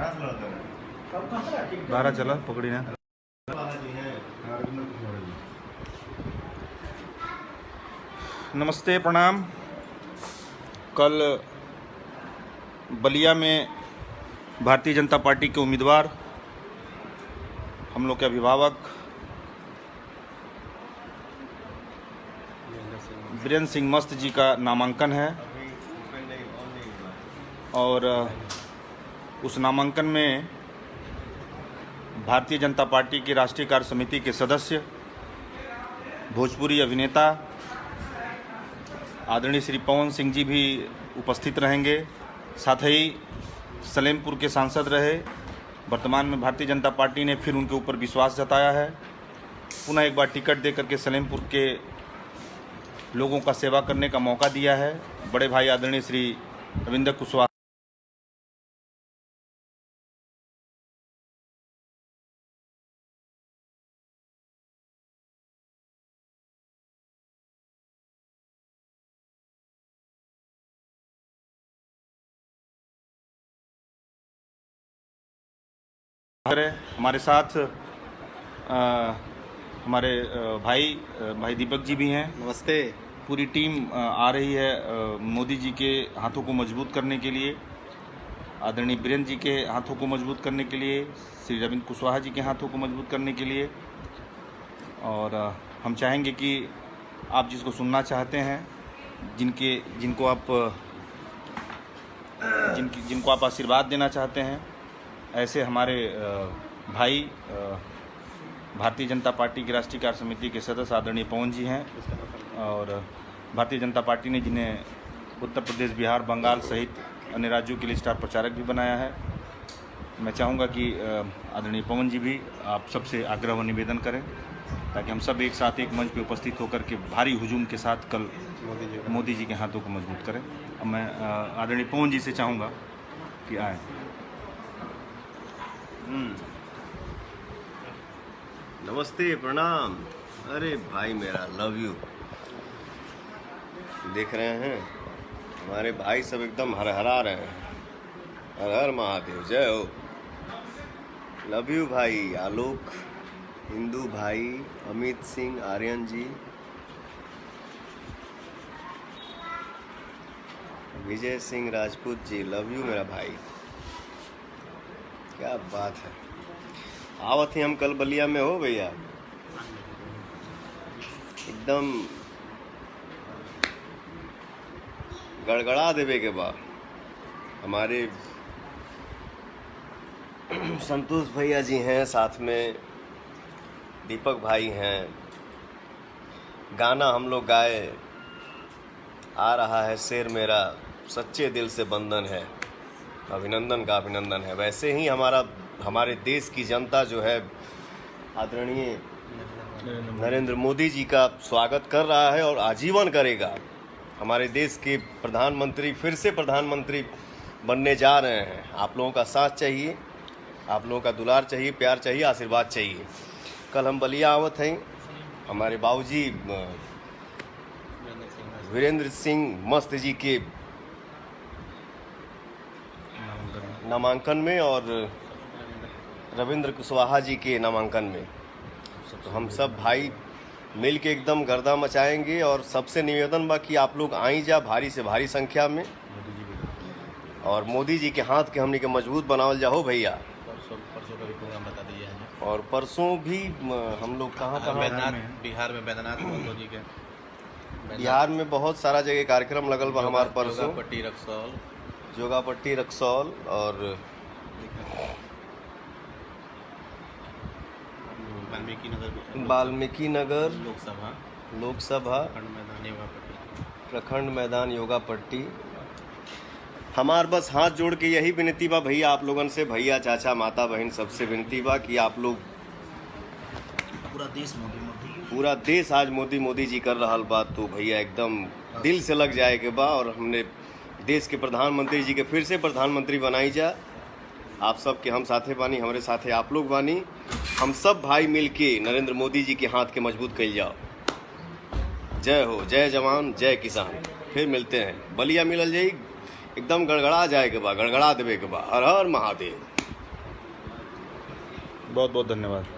12 चला पकड़ी ना। नमस्ते, प्रणाम। कल बलिया में भारतीय जनता पार्टी के उम्मीदवार, हम लोग के अभिभावक वीरेंद्र सिंह मस्त जी का नामांकन है और उस नामांकन में भारतीय जनता पार्टी की राष्ट्रीय कार्य समिति के सदस्य, भोजपुरी अभिनेता आदरणीय श्री पवन सिंह जी भी उपस्थित रहेंगे। साथ ही सलेमपुर के सांसद रहे, वर्तमान में भारतीय जनता पार्टी ने फिर उनके ऊपर विश्वास जताया है, पुनः एक बार टिकट देकर के सलेमपुर के लोगों का सेवा करने का मौका दिया है। बड़े भाई आदरणीय श्री रविंद्र कुशवाहा हमारे साथ हमारे भाई दीपक जी भी हैं। नमस्ते। पूरी टीम आ रही है मोदी जी के हाथों को मजबूत करने के लिए, आदरणीय वीरेंद्र जी के हाथों को मजबूत करने के लिए, श्री रविंद्र कुशवाहा जी के हाथों को मजबूत करने के लिए। और हम चाहेंगे कि आप जिसको सुनना चाहते हैं, जिनको आप आशीर्वाद देना चाहते हैं, ऐसे हमारे भाई भारतीय जनता पार्टी की राष्ट्रीय कार्य समिति के सदस्य आदरणीय पवन जी हैं और भारतीय जनता पार्टी ने जिन्हें उत्तर प्रदेश, बिहार, बंगाल सहित अन्य राज्यों के लिए स्टार प्रचारक भी बनाया है। मैं चाहूँगा कि आदरणीय पवन जी भी आप सबसे आग्रह व निवेदन करें ताकि हम सब एक साथ एक मंच पर उपस्थित होकर के भारी हुजूम के साथ कल मोदी जी के हाथों को मजबूत करें। अब मैं आदरणीय पवन जी से चाहूँगा कि आएँ। नमस्ते, प्रणाम। अरे भाई मेरा लव यू। देख रहे हैं हमारे भाई सब एकदम हरहरा रहे हैं। हर हर महादेव, जय हो। लव यू भाई आलोक, हिंदू भाई, अमित सिंह, आर्यन जी, विजय सिंह राजपूत जी, लव यू मेरा भाई। क्या बात है। आवत ही हम कल बलिया में हो भैया, एकदम गड़गड़ा देवे के बाद हमारे संतोष भैया जी हैं, साथ में दीपक भाई हैं। गाना हम लोग गाए, आ रहा है शेर मेरा, सच्चे दिल से बंधन है, अभिनंदन का अभिनंदन है। वैसे ही हमारे देश की जनता जो है आदरणीय नरेंद्र मोदी जी का स्वागत कर रहा है और आजीवन करेगा। हमारे देश के प्रधानमंत्री फिर से प्रधानमंत्री बनने जा रहे हैं। आप लोगों का साथ चाहिए, आप लोगों का दुलार चाहिए, प्यार चाहिए, आशीर्वाद चाहिए। कल हम बलिया आवत हैं, हमारे बाबूजी वीरेंद्र सिंह मस्त जी के नामांकन में और रविंद्र कुशवाहा जी के नामांकन में, तो हम सब भाई मिल के एकदम गर्दा मचाएंगे। और सबसे निवेदन बा कि आप लोग आई जा भारी से भारी संख्या में और मोदी जी के हाथ के हमने के मजबूत बनावल जाओ भैया। परसों का भी प्रोग्राम बता दीजिए हमें। और परसों भी हम लोग कहाँ बिहार में बैद्यनाथ महतो जी के, बिहार में बहुत सारा जगह कार्यक्रम लगल बा हमारे परसों। जोगापट्टी, रक्सौल और वाल्मीकि नगर लोकसभा प्रखंड मैदान योगापट्टी। हमार बस हाथ जोड़ के यही विनती बा भैया आप लोगन से, भैया चाचा माता बहन सबसे विनती बा कि आप लोग, पूरा देश आज मोदी जी कर रहा बा, तो भैया एकदम दिल से लग जाए के बा। और हमने देश के प्रधानमंत्री जी के फिर से प्रधानमंत्री बनाई जा। आप सब के हम साथे बानी, हमारे साथे आप लोग बानी। हम सब भाई मिल के नरेंद्र मोदी जी के हाथ के मजबूत कल जाओ। जय हो, जय जवान, जय किसान। फिर मिलते हैं, बलिया मिलल जाई, एकदम गड़गड़ा जाए के बा, गड़गड़ा देवे के बा। हर हर महादेव। बहुत बहुत धन्यवाद।